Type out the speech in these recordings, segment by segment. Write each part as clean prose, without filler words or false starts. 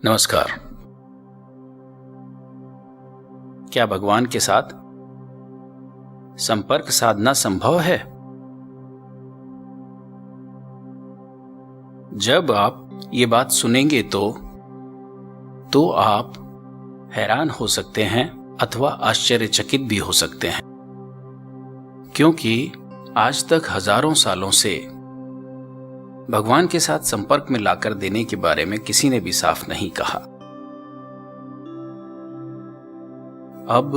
नमस्कार। क्या भगवान के साथ संपर्क साधना संभव है? जब आप ये बात सुनेंगे तो आप हैरान हो सकते हैं अथवा आश्चर्यचकित भी हो सकते हैं, क्योंकि आज तक हजारों सालों से भगवान के साथ संपर्क में लाकर देने के बारे में किसी ने भी साफ नहीं कहा। अब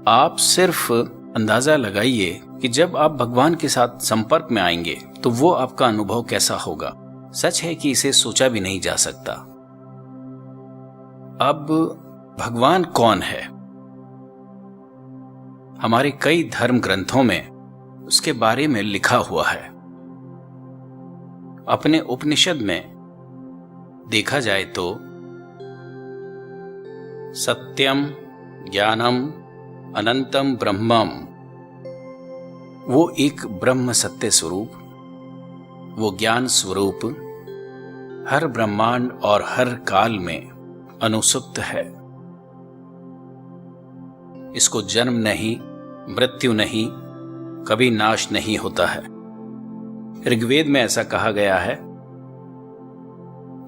आप सिर्फ अंदाजा लगाइए कि जब आप भगवान के साथ संपर्क में आएंगे तो वो आपका अनुभव कैसा होगा। सच है कि इसे सोचा भी नहीं जा सकता। अब भगवान कौन है? हमारे कई धर्म ग्रंथों में उसके बारे में लिखा हुआ है। अपने उपनिषद में देखा जाए तो सत्यम ज्ञानम अनंतम ब्रह्मम, वो एक ब्रह्म सत्य स्वरूप, वो ज्ञान स्वरूप हर ब्रह्मांड और हर काल में अनुसुप्त है। इसको जन्म नहीं, मृत्यु नहीं, कभी नाश नहीं होता है। ऋग्वेद में ऐसा कहा गया है,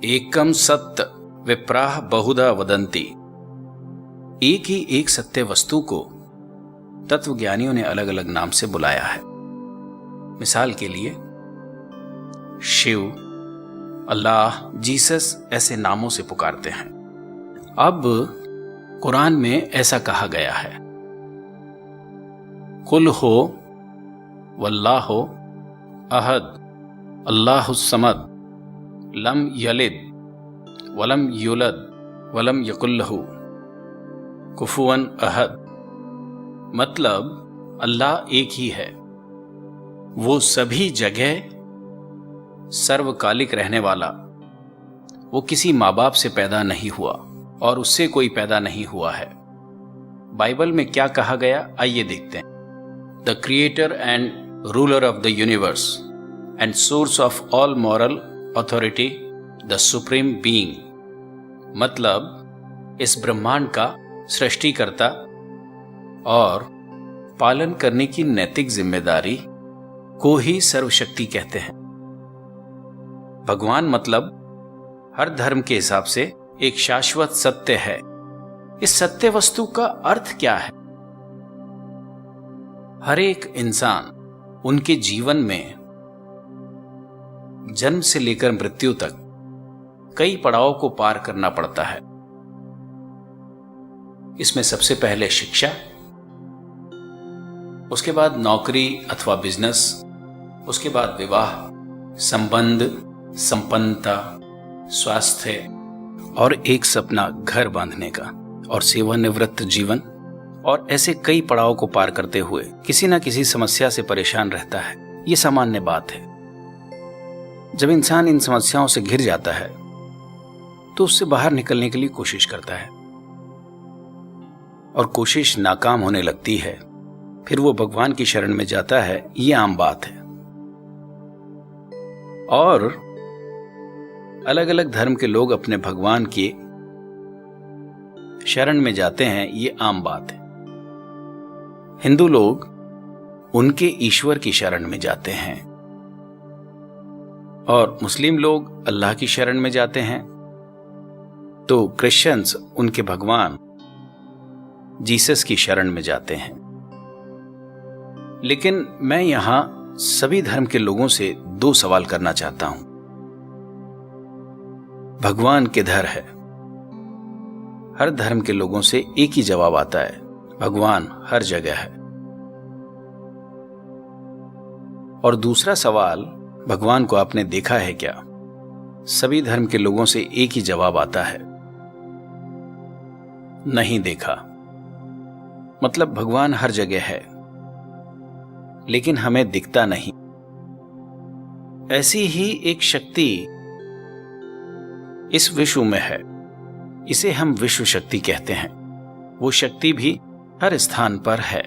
एकम सत्य विप्राह बहुधा वदंती। एक ही एक सत्य वस्तु को तत्वज्ञानियों ने अलग अलग नाम से बुलाया है। मिसाल के लिए शिव, अल्लाह, जीसस ऐसे नामों से पुकारते हैं। अब कुरान में ऐसा कहा गया है, कुल हो वल्लाहो अहद अल्लाहुस समद लम यलिद वलम युलद वलम यकुल लहू कुफुवन अहद। मतलब अल्लाह एक ही है, वो सभी जगह सर्वकालिक रहने वाला। वो किसी माँ बाप से पैदा नहीं हुआ और उससे कोई पैदा नहीं हुआ है। बाइबल में क्या कहा गया, आइए देखते हैं। The creator and ruler of the universe and source of all moral authority, the supreme being। मतलब इस ब्रह्मांड का सृष्टिकर्ता और पालन करने की नैतिक जिम्मेदारी को ही सर्वशक्ति कहते हैं। भगवान मतलब हर धर्म के हिसाब से एक शाश्वत सत्य है। इस सत्य वस्तु का अर्थ क्या है? हर एक इंसान उनके जीवन में जन्म से लेकर मृत्यु तक कई पड़ावों को पार करना पड़ता है। इसमें सबसे पहले शिक्षा, उसके बाद नौकरी अथवा बिजनेस, उसके बाद विवाह, संबंध, संपन्नता, स्वास्थ्य और एक सपना घर बांधने का, और सेवानिवृत्त जीवन। और ऐसे कई पड़ाव को पार करते हुए किसी न किसी समस्या से परेशान रहता है। ये सामान्य बात है। जब इंसान इन समस्याओं से घिर जाता है तो उससे बाहर निकलने के लिए कोशिश करता है और कोशिश नाकाम होने लगती है। फिर वो भगवान की शरण में जाता है। ये आम बात है। और अलग अलग धर्म के लोग अपने भगवान की शरण में जाते हैं। ये आम बात है। हिंदू लोग उनके ईश्वर की शरण में जाते हैं और मुस्लिम लोग अल्लाह की शरण में जाते हैं। तो क्रिश्चियंस उनके भगवान जीसस की शरण में जाते हैं। लेकिन मैं यहां सभी धर्म के लोगों से दो सवाल करना चाहता हूं। भगवान किधर है? हर धर्म के लोगों से एक ही जवाब आता है, भगवान हर जगह है। और दूसरा सवाल, भगवान को आपने देखा है क्या? सभी धर्म के लोगों से एक ही जवाब आता है, नहीं देखा। मतलब भगवान हर जगह है लेकिन हमें दिखता नहीं। ऐसी ही एक शक्ति इस विश्व में है। इसे हम विश्व शक्ति कहते हैं। वो शक्ति भी हर स्थान पर है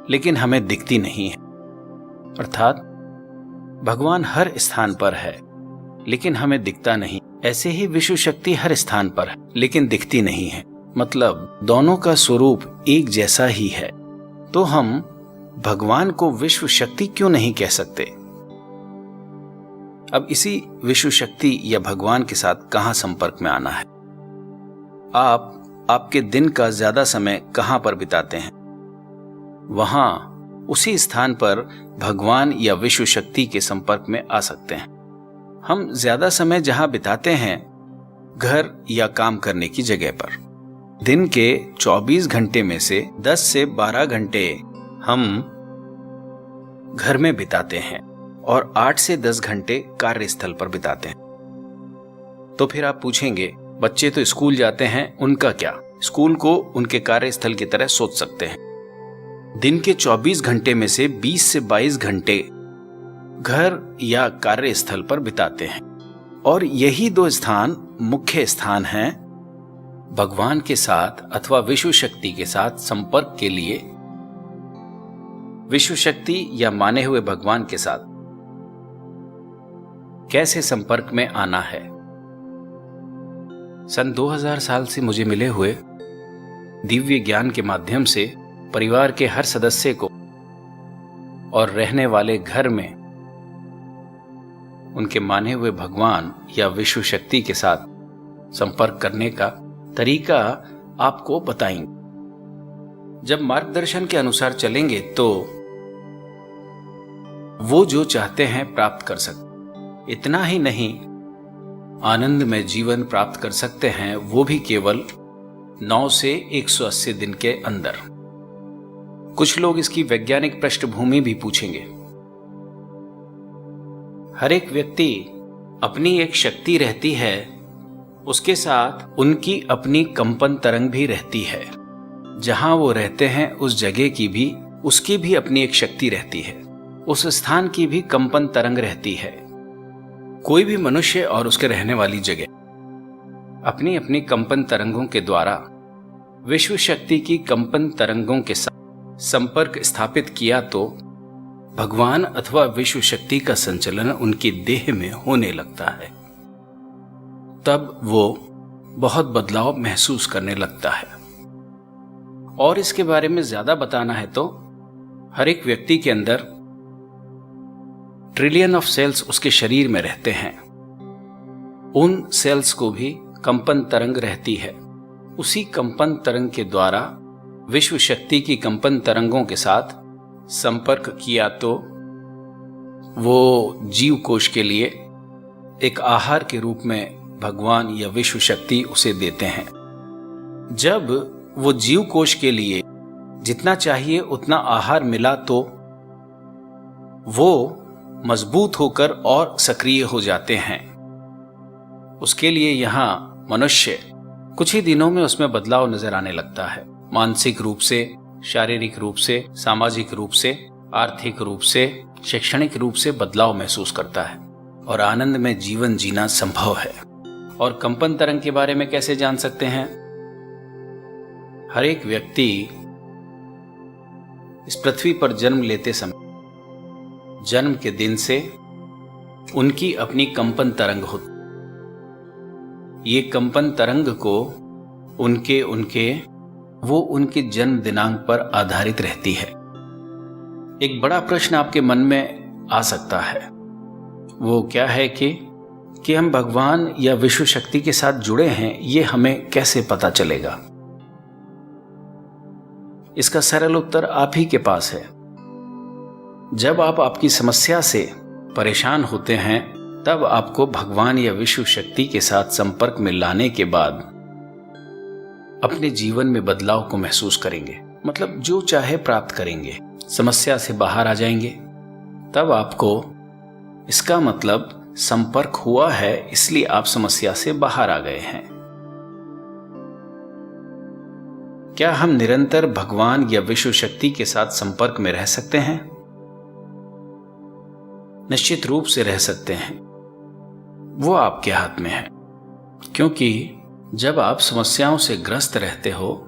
लेकिन हमें दिखती नहीं है। अर्थात भगवान हर स्थान पर है लेकिन हमें दिखता नहीं। ऐसे ही विश्व शक्ति हर स्थान पर है, लेकिन दिखती नहीं है। मतलब दोनों का स्वरूप एक जैसा ही है। तो हम भगवान को विश्व शक्ति क्यों नहीं कह सकते? अब इसी विश्व शक्ति या भगवान के साथ कहां संपर्क में आना है? आप आपके दिन का ज्यादा समय कहां पर बिताते हैं, वहां उसी स्थान पर भगवान या विश्व शक्ति के संपर्क में आ सकते हैं। हम ज्यादा समय जहां बिताते हैं, घर या काम करने की जगह पर, दिन के 24 घंटे में से 10 से 12 घंटे हम घर में बिताते हैं और 8 से 10 घंटे कार्यस्थल पर बिताते हैं। तो फिर आप पूछेंगे, बच्चे तो स्कूल जाते हैं, उनका क्या? स्कूल को उनके कार्यस्थल की तरह सोच सकते हैं। दिन के 24 घंटे में से 20 से 22 घंटे घर या कार्यस्थल पर बिताते हैं और यही दो स्थान मुख्य स्थान हैं भगवान के साथ अथवा विश्व शक्ति के साथ संपर्क के लिए। विश्व शक्ति या माने हुए भगवान के साथ कैसे संपर्क में आना है? सन 2000 साल से मुझे मिले हुए दिव्य ज्ञान के माध्यम से परिवार के हर सदस्य को और रहने वाले घर में उनके माने हुए भगवान या विश्व शक्ति के साथ संपर्क करने का तरीका आपको बताएंगे। जब मार्गदर्शन के अनुसार चलेंगे तो वो जो चाहते हैं प्राप्त कर सकते। इतना ही नहीं, आनंद में जीवन प्राप्त कर सकते हैं, वो भी केवल 9 से 180 दिन के अंदर। कुछ लोग इसकी वैज्ञानिक पृष्ठभूमि भी पूछेंगे। हर एक व्यक्ति अपनी एक शक्ति रहती है, उसके साथ उनकी अपनी कंपन तरंग भी रहती है। जहां वो रहते हैं उस जगह की भी उसकी भी अपनी एक शक्ति रहती है, उस स्थान की भी कंपन तरंग रहती है। कोई भी मनुष्य और उसके रहने वाली जगह अपनी अपनी कंपन तरंगों के द्वारा विश्व शक्ति की कंपन तरंगों के साथ संपर्क स्थापित किया तो भगवान अथवा विश्व शक्ति का संचलन उनकी देह में होने लगता है। तब वो बहुत बदलाव महसूस करने लगता है। और इसके बारे में ज्यादा बताना है तो हर एक व्यक्ति के अंदर ट्रिलियन ऑफ सेल्स उसके शरीर में रहते हैं। उन सेल्स को भी कंपन तरंग रहती है। उसी कंपन तरंग के द्वारा विश्व शक्ति की कंपन तरंगों के साथ संपर्क किया तो वो जीव कोश के लिए एक आहार के रूप में भगवान या विश्व शक्ति उसे देते हैं। जब वो जीव कोश के लिए जितना चाहिए उतना आहार मिला तो वो मजबूत होकर और सक्रिय हो जाते हैं। उसके लिए यहां मनुष्य कुछ ही दिनों में उसमें बदलाव नजर आने लगता है। मानसिक रूप से, शारीरिक रूप से, सामाजिक रूप से, आर्थिक रूप से, शैक्षणिक रूप से बदलाव महसूस करता है और आनंद में जीवन जीना संभव है। और कंपन तरंग के बारे में कैसे जान सकते हैं? हर एक व्यक्ति इस पृथ्वी पर जन्म लेते समय जन्म के दिन से उनकी अपनी कंपन तरंग होती। ये कंपन तरंग को उनके जन्म दिनांक पर आधारित रहती है। एक बड़ा प्रश्न आपके मन में आ सकता है, वो क्या है कि हम भगवान या विश्व शक्ति के साथ जुड़े हैं, ये हमें कैसे पता चलेगा? इसका सरल उत्तर आप ही के पास है। जब आप आपकी समस्या से परेशान होते हैं तब आपको भगवान या विश्व शक्ति के साथ संपर्क में लाने के बाद अपने जीवन में बदलाव को महसूस करेंगे। मतलब जो चाहे प्राप्त करेंगे, समस्या से बाहर आ जाएंगे। तब आपको इसका मतलब संपर्क हुआ है, इसलिए आप समस्या से बाहर आ गए हैं। क्या हम निरंतर भगवान या विश्व शक्ति के साथ संपर्क में रह सकते हैं? निश्चित रूप से रह सकते हैं। वो आपके हाथ में है, क्योंकि जब आप समस्याओं से ग्रस्त रहते हो,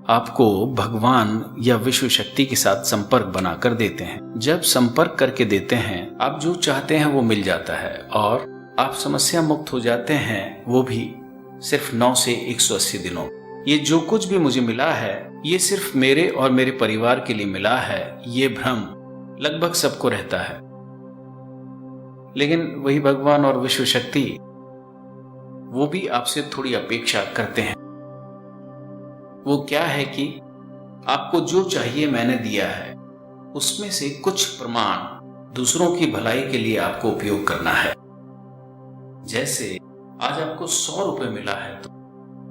आपको भगवान या विश्व शक्ति के साथ संपर्क बनाकर देते हैं। जब संपर्क करके देते हैं, आप जो चाहते हैं वो मिल जाता है और आप समस्या मुक्त हो जाते हैं, वो भी सिर्फ 9 से 180 दिनों। ये जो कुछ भी मुझे मिला है ये सिर्फ मेरे और मेरे परिवार के लिए मिला है, ये भ्रम लगभग सबको रहता है। लेकिन वही भगवान और विश्व शक्ति वो भी आपसे थोड़ी अपेक्षा करते हैं। वो क्या है कि आपको जो चाहिए मैंने दिया है, उसमें से कुछ प्रमाण दूसरों की भलाई के लिए आपको उपयोग करना है। जैसे आज आपको 100 रुपए मिला है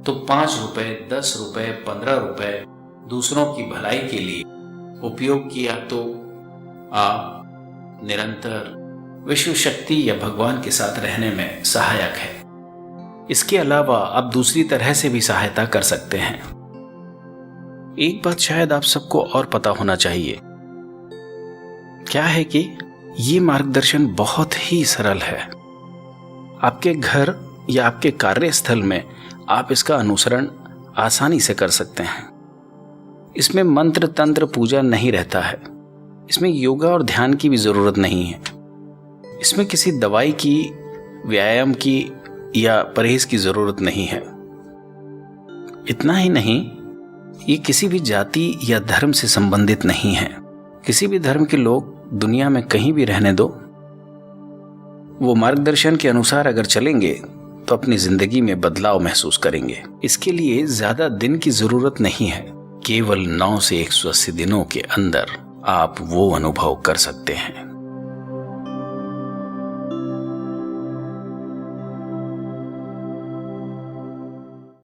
तो 5 रुपए, 10 रुपए, 15 रुपए दूसरों की भलाई के लिए उपयोग किया तो आप निरंतर विश्व शक्ति या भगवान के साथ रहने में सहायक है। इसके अलावा आप दूसरी तरह से भी सहायता कर सकते हैं। एक बात शायद आप सबको और पता होना चाहिए, क्या है कि ये मार्गदर्शन बहुत ही सरल है। आपके घर या आपके कार्यस्थल में आप इसका अनुसरण आसानी से कर सकते हैं। इसमें मंत्र तंत्र पूजा नहीं रहता है। इसमें योगा और ध्यान की भी जरूरत नहीं है। इसमें किसी दवाई की, व्यायाम की या परहेज की जरूरत नहीं है। इतना ही नहीं, ये किसी भी जाति या धर्म से संबंधित नहीं है। किसी भी धर्म के लोग दुनिया में कहीं भी रहने दो, वो मार्गदर्शन के अनुसार अगर चलेंगे तो अपनी जिंदगी में बदलाव महसूस करेंगे। इसके लिए ज्यादा दिन की जरूरत नहीं है। केवल 9 से 180 दिनों के अंदर आप वो अनुभव कर सकते हैं।